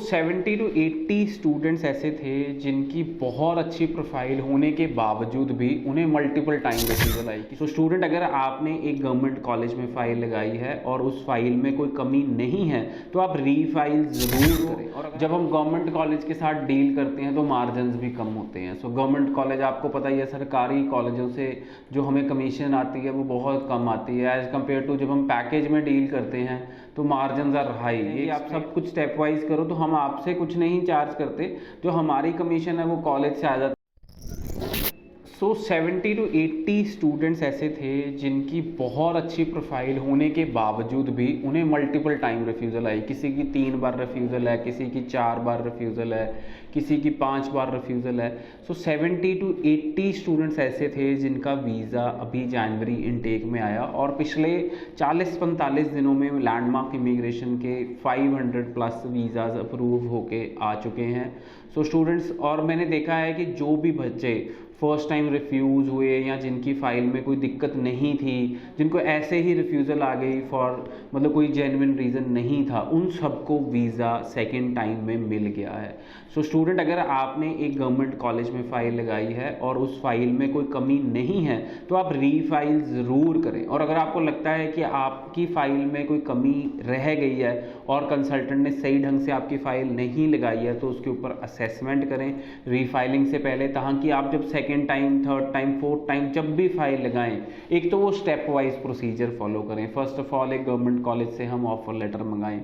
70 to 80 students ऐसे थे जिनकी बहुत अच्छी प्रोफाइल होने के बावजूद भी उन्हें मल्टीपल टाइम रिफ्यूजल आई। तो स्टूडेंट, अगर आपने एक गवर्नमेंट कॉलेज में फ़ाइल लगाई है और उस फाइल में कोई कमी नहीं है तो आप रीफाइल ज़रूर करें। और जब हम गवर्नमेंट कॉलेज के साथ डील करते हैं तो मार्जिन भी कम होते हैं। सो गवर्नमेंट कॉलेज आपको पता ही है, सरकारी कॉलेजों से जो हमें कमीशन आती है वो बहुत कम आती है एज़ कम्पेयर टू जब हम पैकेज में डील करते हैं तो मार्जिन आर हाई। ये आप सब कुछ स्टेप वाइज करो तो हम आपसे कुछ नहीं चार्ज करते, जो हमारी कमीशन है वो कॉलेज से आ जाती है। 70 to 80 स्टूडेंट्स ऐसे थे जिनकी बहुत अच्छी प्रोफाइल होने के बावजूद भी उन्हें मल्टीपल टाइम रिफ्यूज़ल आई। किसी की 3 बार रिफ्यूज़ल है, किसी की 4 बार रिफ्यूज़ल है, किसी की 5 बार रिफ्यूज़ल है। 70 to 80 स्टूडेंट्स ऐसे थे जिनका वीज़ा अभी जनवरी इनटेक में आया और पिछले 40-45 दिनों में लैंडमार्क इमिग्रेशन के 500 प्लस वीज़ाज अप्रूव होके आ चुके हैं। स्टूडेंट्स, और मैंने देखा है कि जो भी बच्चे फर्स्ट टाइम रिफ्यूज़ हुए या जिनकी फ़ाइल में कोई दिक्कत नहीं थी, जिनको ऐसे ही रिफ्यूज़ल आ गई फॉर मतलब कोई जेन्युइन रीज़न नहीं था, उन सबको वीज़ा सेकेंड टाइम में मिल गया है। स्टूडेंट, अगर आपने एक गवर्नमेंट कॉलेज में फ़ाइल लगाई है और उस फाइल में कोई कमी नहीं है तो आप रीफाइल ज़रूर करें। और अगर आपको लगता है कि आपकी फ़ाइल में कोई कमी रह गई है और कंसल्टेंट ने सही ढंग से आपकी फ़ाइल नहीं लगाई है तो उसके ऊपर असेसमेंट करें रीफाइलिंग से पहले, ताकि आप जब second time, third time, fourth time जब भी फाइल लगाएं, एक तो वो स्टेप वाइज प्रोसीजर फॉलो करें। फर्स्ट ऑफ ऑल एक गवर्नमेंट कॉलेज से हम ऑफर लेटर मंगाएं,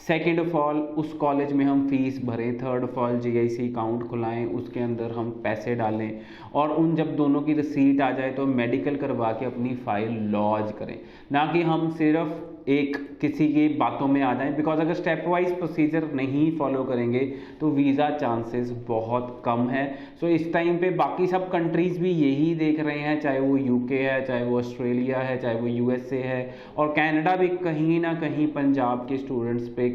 सेकेंड ऑफ ऑल उस कॉलेज में हम फीस भरें, third of all GIC account खुलाएं, उसके अंदर हम पैसे डालें और उन जब दोनों की रिसीट आ जाए तो मेडिकल करवा के अपनी फ़ाइल लॉन्च करें, ना कि हम सिर्फ एक किसी की बातों में आ जाएं। बिकॉज अगर स्टेप वाइज प्रोसीजर नहीं फॉलो करेंगे तो वीज़ा चांसेस बहुत कम है। इस टाइम पे बाकी सब कंट्रीज़ भी यही देख रहे हैं, चाहे वो UK है, चाहे वो ऑस्ट्रेलिया है, चाहे वो USA है, और कनाडा भी कहीं ना कहीं पंजाब के स्टूडेंट्स पे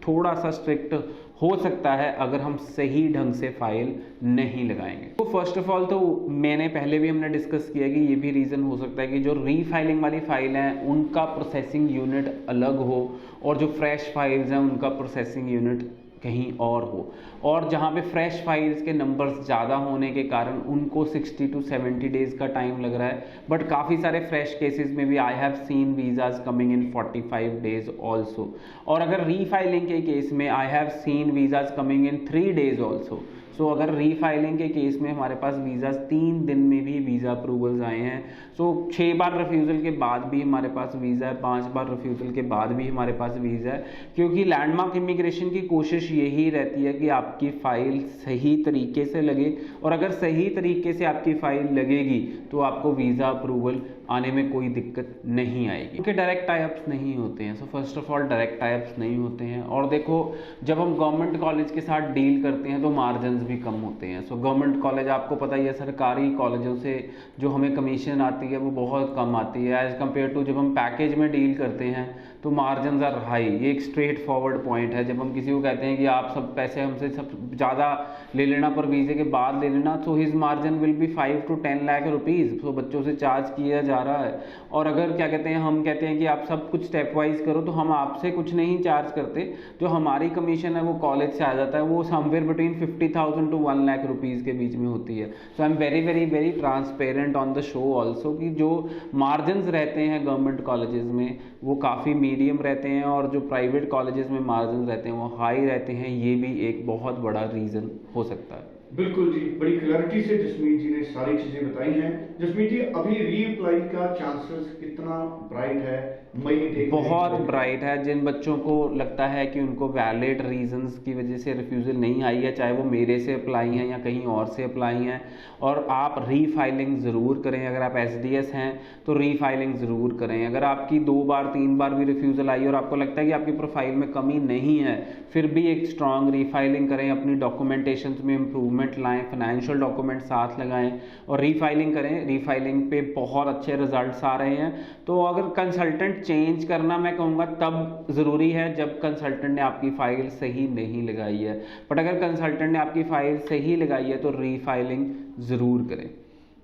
थोड़ा सा स्ट्रिक्ट हो सकता है अगर हम सही ढंग से फाइल नहीं लगाएंगे। तो फर्स्ट ऑफ ऑल तो मैंने पहले भी हमने डिस्कस किया कि ये भी रीज़न हो सकता है कि जो रीफाइलिंग वाली फाइल हैं उनका प्रोसेसिंग यूनिट अलग हो और जो फ्रेश फाइल्स हैं उनका प्रोसेसिंग यूनिट कहीं और हो, और जहाँ पे फ्रेश फाइल्स के नंबर्स ज़्यादा होने के कारण उनको 60 to 70 डेज़ का टाइम लग रहा है। बट काफ़ी सारे फ्रेश केसेस में भी I have seen visas coming in 45 days also, और अगर रीफाइलिंग के केस में I have seen visas coming in 3 days also. अगर रीफाइलिंग के केस में हमारे पास वीज़ाज 3 दिन में भी वीज़ा अप्रूवल्स आए हैं। 6 बार रिफ्यूज़ल के बाद भी हमारे पास वीज़ा है, 5 बार रिफ्यूज़ल के बाद भी हमारे पास वीज़ा है, क्योंकि लैंडमार्क इमिग्रेशन की कोशिश यही रहती है कि आपकी फ़ाइल सही तरीके से लगे, और अगर सही तरीके से आपकी फ़ाइल लगेगी तो आपको वीज़ा अप्रूवल आने में कोई दिक्कत नहीं आएगी, क्योंकि डायरेक्ट टाइप्स नहीं होते हैं। First of all direct types नहीं होते हैं, और देखो जब हम गवर्नमेंट कॉलेज के साथ डील करते हैं तो मार्जिन भी कम होते हैं। गवर्नमेंट कॉलेज आपको पता ही है, सरकारी कॉलेजों से जो हमें कमीशन आती है वो बहुत कम आती है एज़ कम्पेयर टू जब हम पैकेज में डील करते हैं तो मार्जिन आर हाई। ये एक स्ट्रेट फॉरवर्ड पॉइंट है। जब हम किसी को कहते हैं कि आप सब पैसे हमसे सब ज़्यादा ले लेना पर वीज़े के बाद ले लेना, तो his margin will be 5 to 10 lakh rupees बच्चों से चार्ज किया जा रहा है। और अगर क्या कहते हैं, हम कहते हैं कि आप सब कुछ स्टेप वाइज करो तो हम आपसे कुछ नहीं चार्ज करते, जो हमारी कमीशन है वो कॉलेज से आ जाता है, वो somewhere between 50,000 to 1 lakh rupees के बीच में होती है। I am very very very transparent on the show also कि जो मार्जिन रहते हैं गवर्नमेंट कॉलेजेस में वो काफ़ी मीडियम रहते हैं, और जो प्राइवेट कॉलेजेस में मार्जिन रहते हैं वो हाई रहते हैं। ये भी एक बहुत बड़ा रीज़न हो सकता है। बिल्कुल जी, बड़ी क्लैरिटी से जसमीत जी ने सारी चीजें बताई हैं। जसमीत जी, अभी रीअप्लाई का चांसेस कितना ब्राइट है? मई डेट बहुत ब्राइट है। जिन बच्चों को लगता है कि उनको वैलिड रीजंस की वजह से रिफ्यूज़ल नहीं आई है, चाहे वो मेरे से अप्लाई हैं या कहीं और से अप्लाई हैं, और आप रीफाइलिंग ज़रूर करें। अगर आप SDS हैं तो रीफाइलिंग ज़रूर करें। अगर आपकी 2 बार 3 बार भी रिफ्यूज़ल आई और आपको लगता है कि आपकी प्रोफाइल में कमी नहीं है, फिर भी एक स्ट्रॉन्ग रीफाइलिंग करें, अपनी डॉक्यूमेंटेशन में इम्प्रूवमेंट लाएं, फाइनेंशियल डॉक्यूमेंट साथ लगाएं और रीफाइलिंग करें। रीफाइलिंग पे बहुत अच्छे रिजल्ट्स आ रहे हैं। तो अगर कंसल्टेंट चेंज करना मैं कहूँगा तब ज़रूरी है जब कंसल्टेंट ने आपकी फ़ाइल सही नहीं लगाई है, बट अगर कंसल्टेंट ने आपकी फ़ाइल सही लगाई है तो रीफाइलिंग ज़रूर करें।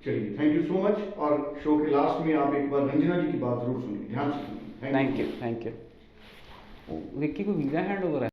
चलिए, थैंक यू सो मच। और शो के लास्ट में आप एक बार रंजना जी की बात जरूर सुनिए, ध्यान से सुनिए। Thank you. विक्की को वीज़ा हैंड ओवर है।